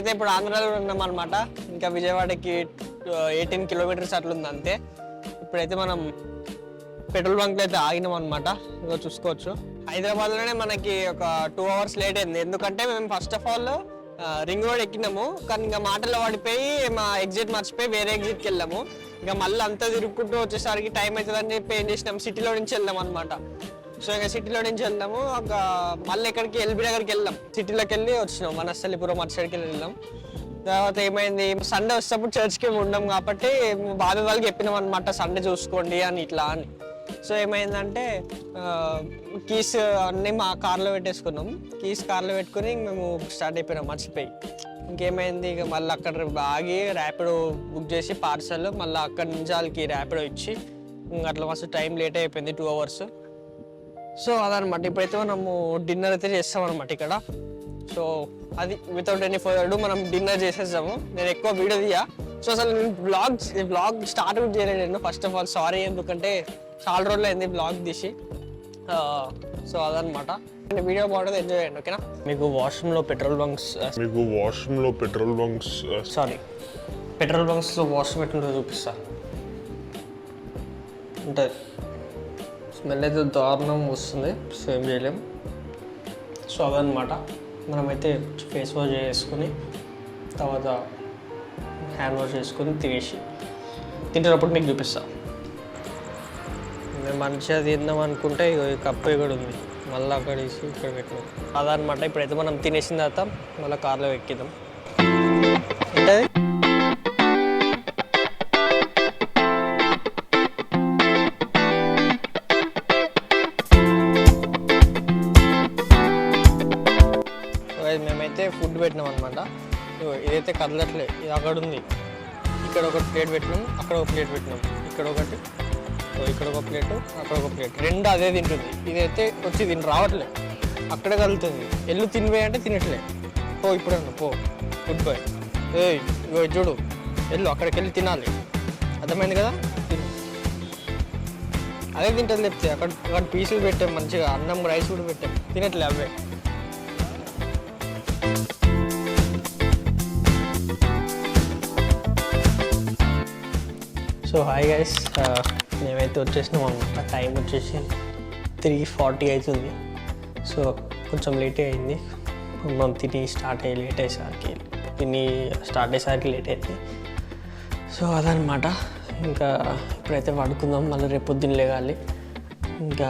మేమైతే ఇప్పుడు ఆంధ్రాలో ఉన్నాం అనమాట. ఇంకా విజయవాడకి 18 కిలోమీటర్స్ అట్లుంది అంతే. ఇప్పుడైతే మనం పెట్రోల్ బంక్లో అయితే ఆగినాం అనమాట. ఇదిగో చూసుకోవచ్చు. హైదరాబాద్లోనే మనకి ఒక 2 hours లేట్ అయింది. ఎందుకంటే మేము first of all ring road ఎక్కినాము, కానీ ఇంకా మాటల్లో పడిపోయి మా ఎగ్జిట్ మర్చిపోయి వేరే ఎగ్జిట్కి వెళ్ళాము. ఇంకా మళ్ళీ అంతా తిరుగుకుంటూ వచ్చేసరికి టైం అవుతుందని చెప్పి ఏం చేసినాం, సిటీలో నుంచి వెళ్దాం అనమాట. సో ఇంకా సిటీలో నుంచి వెళ్దాము, ఒక మళ్ళీ ఎక్కడికి ఎల్బీ దగ్గరికి వెళ్ళాం. సిటీలోకి వెళ్ళి వచ్చినాం, వనస్థలిపురం అటు సైడ్కి వెళ్ళాం. తర్వాత ఏమైంది, సండే వచ్చేటప్పుడు చర్చ్కి ఉండం కాబట్టి బాబీ వాళ్ళకి చెప్పినాం అనమాట, సండే చూసుకోండి అని ఇట్లా అని. సో ఏమైందంటే కీస్ అన్నీ మా కార్లో పెట్టేసుకున్నాం. కీస్ కార్లో పెట్టుకుని మేము స్టార్ట్ అయిపోయినాం మర్చిపోయి. ఇంకేమైంది, ఇక మళ్ళీ అక్కడ ఆగి ర్యాపిడో బుక్ చేసి పార్సల్, మళ్ళీ అక్కడి నుంచి వాళ్ళకి ర్యాపిడో ఇచ్చి అట్లా మస్తు టైం లేట్ అయిపోయింది, 2 hours. సో అదనమాట. ఇప్పుడైతే మనము డిన్నర్ అయితే చేస్తామన్నమాట ఇక్కడ. సో అది వితౌట్ ఎనీ ఫర్దర్ మనం డిన్నర్ చేసేసాము. నేను ఎక్కువ వీడియో తీయా. సో అసలు నేను బ్లాగ్ స్టార్ట్ కూడా చేయలేదు నేను. ఫస్ట్ ఆఫ్ ఆల్ సారీ, ఎందుకంటే చాలా రోజులు అయింది బ్లాగ్ తీసి. సో అదనమాట. వీడియో బాగుంటుంది, ఎంజాయ్ చేయండి, ఓకేనా. మీకు వాష్రూమ్లో పెట్రోల్ బంక్స్ సారీ పెట్రోల్ బంక్స్లో వాష్రూమ్ ఎట్లుంటుందో చూపిస్తా. ఉంటుంది, స్మెల్ అయితే దారుణం వస్తుంది, సో ఏం చేయలేం. సో అదనమాట. మనమైతే ఫేస్ వాష్ చేసుకుని తర్వాత హ్యాండ్ వాష్ చేసుకుని తింటున్నప్పుడు మీకు చూపిస్తా. మేము మంచిగా తిందాం అనుకుంటే ఈ కప్పు కూడా ఉంది, మళ్ళీ అక్కడ వేసి ఇక్కడ పెట్టినాం. అదనమాట. ఇప్పుడైతే మనం తినేసిన తర్వాత మళ్ళీ కార్లో ఎక్కిద్దాం. ఉంటుంది. మేమైతే ఫుడ్ పెట్టినాం అనమాట. ఇదైతే కదలట్లే, ఇది అక్కడ ఉంది. ఇక్కడ ఒక ప్లేట్ పెట్టినాం, అక్కడ ఒక ప్లేట్ పెట్టినాం, ఇక్కడ ఒకటి, ఇక్కడ ఒక ప్లేటు, అక్కడ ఒక ప్లేట్, రెండు అదే తింటుంది. ఇదైతే వచ్చి దీన్ని రావట్లే, అక్కడే కలుగుతుంది. ఎల్లు తినిపోయి అంటే తినట్లే. ఇప్పుడు అన్న గుడ్ బాయ్. ఇగో చూడు, ఎల్లు అక్కడికి వెళ్ళి తినాలి, అర్థమైంది కదా. అదే తింటుంది చెప్తే. అక్కడ పీసులు పెట్టాం, మంచిగా అన్నం రైస్ కూడా పెట్టాం, తినట్లే అవే. సో హాయ్ గైస్, మేమైతే వచ్చేసినాం అనమాట. టైం వచ్చేసి 3:40 అవుతుంది. సో కొంచెం లేటే అయింది. మనం తిని స్టార్ట్ లేట్ అయ్యేసరికి లేట్ అయింది. సో అదనమాట. ఇంకా ఇప్పుడైతే పడుకుందాం, మళ్ళీ రేపు పొద్దున్న లేగాలి. ఇంకా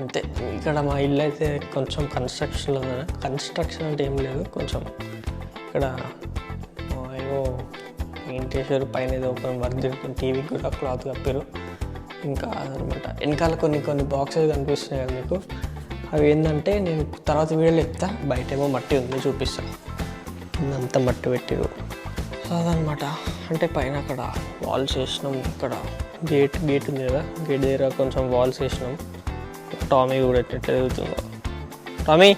అంతే. ఇక్కడ మా ఇల్లు అయితే కొంచెం కన్స్ట్రక్షన్లో ఉంది. కన్స్ట్రక్షన్ అంటే ఏం లేదు, కొంచెం ఇక్కడ ఏవో పెయింట్ వేసారు, పైన ఏదో ఒక వర్క్ జరుగుతుంది, టీవీకి కూడా క్లాత్ కప్పారు. ఇంకా అదనమాట. వెనకాల కొన్ని బాక్సెస్ కనిపిస్తున్నాయి కదా మీకు, అవి ఏంటంటే నేను తర్వాత వీడియోలో చెప్తా. బయట ఏమో మట్టి ఉంది, చూపిస్తాను. అంతా మట్టి పెట్టారు. సో అదనమాట. అంటే పైన అక్కడ వాల్స్ వేసినాం, ఇక్కడ గేట్ ఉంది కదా, గేట్ దగ్గర కొంచెం వాల్స్ వేసినాం. టామీ కూడా ఎట్లా ఎదుగుతుందో, టామీ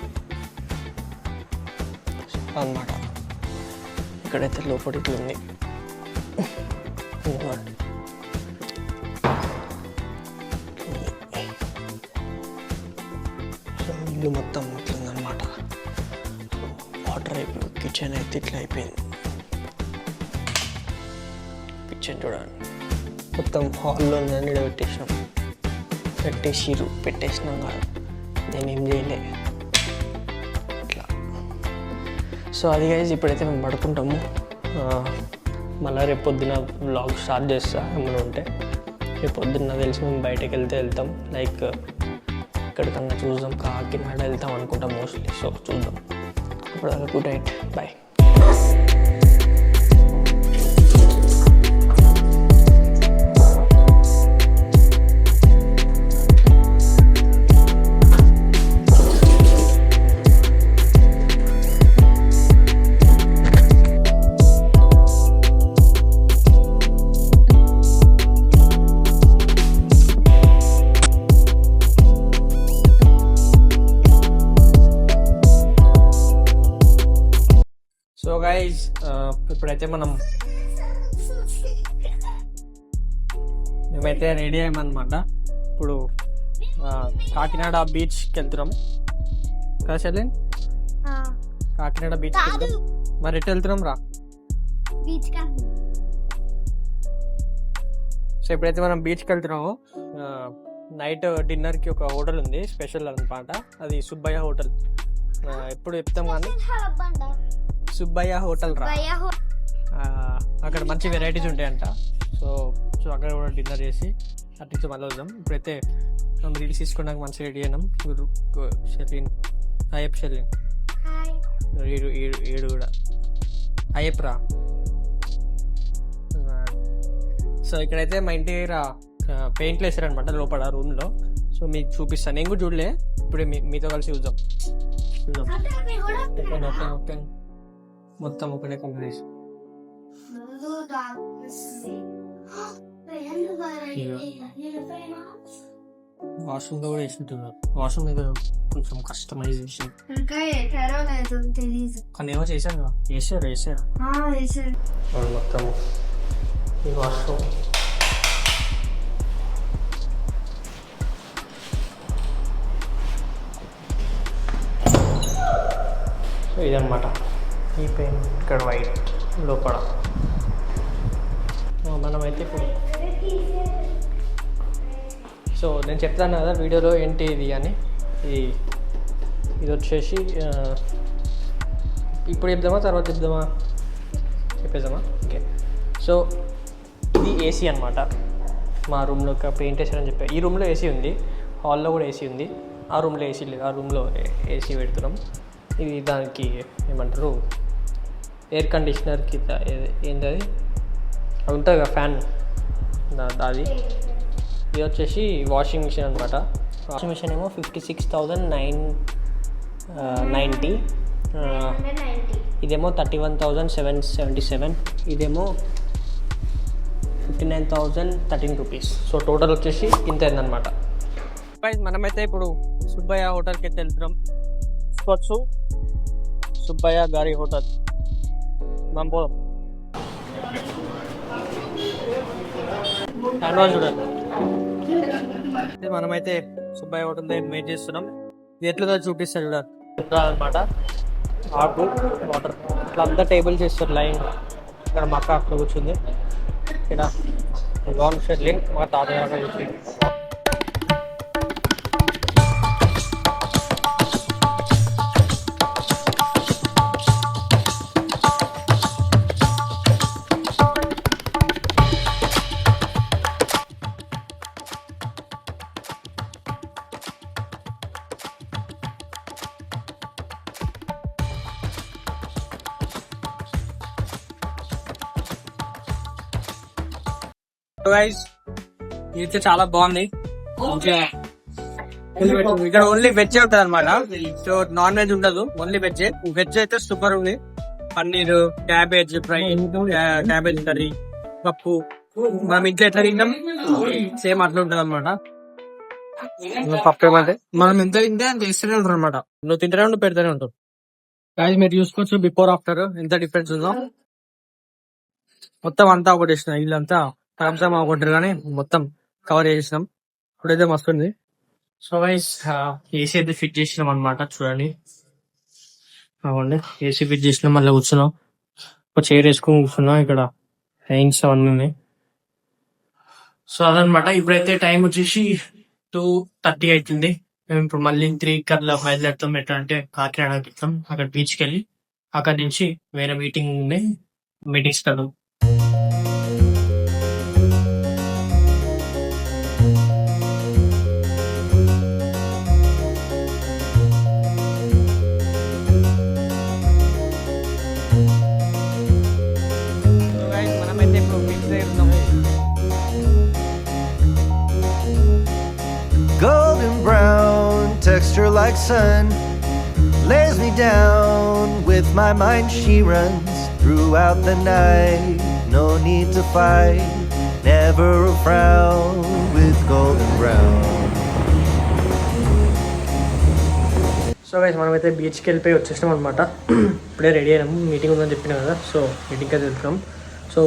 అన్నమాట. ఇక్కడైతే లోపలికి ఉంది. సో ఇల్లు మొత్తం ఇట్లుందనమాట. వాటర్ అయిపోయి కిచెన్ అయితే ఇట్లా అయిపోయింది. కిచెన్ చూడండి, మొత్తం హాల్లో ఉందని పెట్టేసినాం కాదు, నేనేం చేయలే ఇట్లా. సో అది గైస్, ఇప్పుడైతే మేము పడుకుంటాము. మళ్ళీ రేపు పొద్దున వ్లాగ్ స్టార్ట్ చేస్తా. ఏమైనా ఉంటే రేపు పొద్దున్న తెలిసి మేము బయటకు వెళ్తాం, లైక్ ఎక్కడికన్నా చూద్దాం, కాకినాడ వెళ్తాం అనుకుంటాం మోస్ట్లీ. సో చూద్దాం. ఇప్పుడు good night, boy. So guys, ఇప్పుడైతే మేమైతే రెడీ అయ్యామన్నమాట. ఇప్పుడు కాకినాడ బీచ్కి వెళ్తున్నాం కదా చెల్లి. కాకినాడ బీచ్ మరి ఎటు వెళ్తున్నాం రా. సో ఇప్పుడైతే మనం బీచ్కి వెళ్తున్నాము. నైట్ డిన్నర్కి ఒక హోటల్ ఉంది స్పెషల్ అనమాట, అది సుబ్బయ్య హోటల్. ఎప్పుడు చెప్తాం కానీ సుబ్బయ్య హోటల్ రా. అక్కడ మంచి వెరైటీస్ ఉంటాయంట. సో సో అక్కడ కూడా డిన్నర్ చేసి అట్లా మళ్ళీ వద్దాం. ఇప్పుడైతే మనం రీల్స్ తీసుకోవడానికి మంచిగా రెడీ అయినాం. షెర్లిన్, అయ్యప్ప షెర్లిన్ ఏడు కూడా అయ్యప్ప రా. సో ఇక్కడైతే మా ఇంటి దగ్గర పెయింట్లు వేసారనమాట లోపల రూమ్లో. సో మీకు చూపిస్తాను, నేను కూడా చూడలే, ఇప్పుడే మీతో కలిసి చూద్దాం. మొత్తం ఒకటే కంపెనీస్. వాష్రూమ్ లో కూడా వేసుకుంటున్నారు. వాష్రూమ్ మీద కొంచెం కస్టమైజేషన్ కానీ ఏమో చేశారు. వేసారు మొత్తం ఈ వాష్రూమ్. సో ఇదన్నమాట ఈ పెయింట్ ఇక్కడ వైట్ లోపల. మనమైతే ఇప్పుడు సో నేను చెప్తాను కదా వీడియోలో ఏంటి ఇది అని. ఇది వచ్చేసి ఇప్పుడు చెప్దామా తర్వాత చెప్దామా చెప్పేద్దామా? ఓకే. సో ఇది ఏసీ అనమాట. మా రూమ్లో ఒక పెయింట్ వేసారని చెప్పి. ఈ రూమ్లో ఏసీ ఉంది, హాల్లో కూడా ఏసీ ఉంది. ఆ రూమ్లో ఏసీ లేదు, ఆ రూమ్లో ఏసీ పెడుతున్నాం. ఇది దానికి ఏమంటారు ఎయిర్ కండిషనర్కి ఏంటి అది ఉంటుంది కదా ఫ్యాన్, అది. ఇది వచ్చేసి వాషింగ్ మిషన్ అనమాట. వాషింగ్ మిషన్ ఏమో 56,990, ఇదేమో 31,777, ఇదేమో 59,013 రూపీస్. సో టోటల్ వచ్చేసి ఇంత అయిందనమాట. మనమైతే ఇప్పుడు సుబ్బయ్య హోటల్కి అయితే వెళ్తున్నాం. చూసుకోవచ్చు సుబ్బయ్య గారి హోటల్. మనం పోదాం. చూడండి, మనమైతే సుబ్బయ్య హోటల్ దగ్గర వెయిట్ చేస్తున్నాం. ఇది ఎట్లా చూపిస్తారు చూడాలి అనమాట. ఆకు వాటర్ ఇట్లా అంతా టేబుల్ చేస్తారు లైన్. ఇక్కడ మా అక్క అక్కడ కూర్చుంది, ఇక్కడ లాన్ షెడ్లింగ్ మా తాతయ్య కూర్చుంది. ఇదైతే చాలా బాగుంది. ఇక్కడ ఓన్లీ వెజ్ ఉంటుంది అనమాట. సో నాన్ వెజ్ ఉండదు, ఓన్లీ వెజ్. వెజ్ అయితే సూపర్ ఉంది. Paneer, cabbage fry, cabbage curry, పప్పు. మనం ఇంట్లో ఎట్లా తింటాం సేమ్ అట్లా ఉంటుంది అనమాట. పప్పు ఏమంటే మనం ఎంత తింటే అంత ఇస్తూనే ఉంటారు అనమాట. నువ్వు తింటూనే ఉంటూ పెడతానే ఉంటావు. కానీ మీరు చూసుకోవచ్చు బిఫోర్ ఆఫ్టర్ ఎంత డిఫరెన్స్ ఉందో. మొత్తం అంతా ఒకటి వేసిన ఇల్లంతా తరంసం ఒకటి కానీ మొత్తం కవర్ చేసినాం. ఇప్పుడైతే మస్తుంది. సో గైస్ ఏసీ అయితే ఫిట్ చేసినాం అనమాట. చూడండి, అవునండి ఏసీ ఫిట్ చేసినాం. మళ్ళీ కూర్చున్నాం, ఒక చైర్ వేసుకొని కూర్చున్నాం. ఇక్కడ హ్యాంగ్స్ అవన్నీ ఉన్నాయి. సో అదనమాట. ఇప్పుడైతే టైం వచ్చేసి 2:30 అవుతుంది. మేము ఇప్పుడు మళ్ళీ 3 కల్లా బయలుదేరుతాం. ఎట్లా అంటే కాకినాడకి వెళ్తాం. అక్కడ బీచ్కి వెళ్ళి అక్కడి నుంచి వేరే మీటింగ్స్ కదా. Golden brown texture like sun lays me down. With my mind she runs throughout the night. No need to fight, never a frown with golden brown. So guys మనమైతే బీచ్కి వెళ్ళిపోయి వచ్చేసినాం అనమాట. ఇప్పుడే రెడీ అయినాము, మీటింగ్ ఉందని చెప్పినా కదా. సో మీటింగ్కి అయితే వెళ్తున్నాం. సో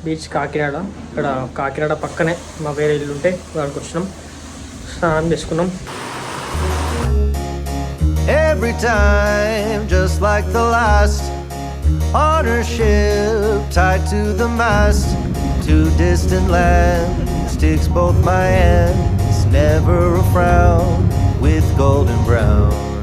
బీచ్ కాకినాడ, ఇక్కడ కాకినాడ పక్కనే మా వేరే ఇల్లు ఉంటే వాళ్ళకి వచ్చినాం. స్నానం చేసుకున్నాం. every time, just like the last. On her ship, tied to the mast, to distant lands, takes both my hands, never a frown, with golden brown.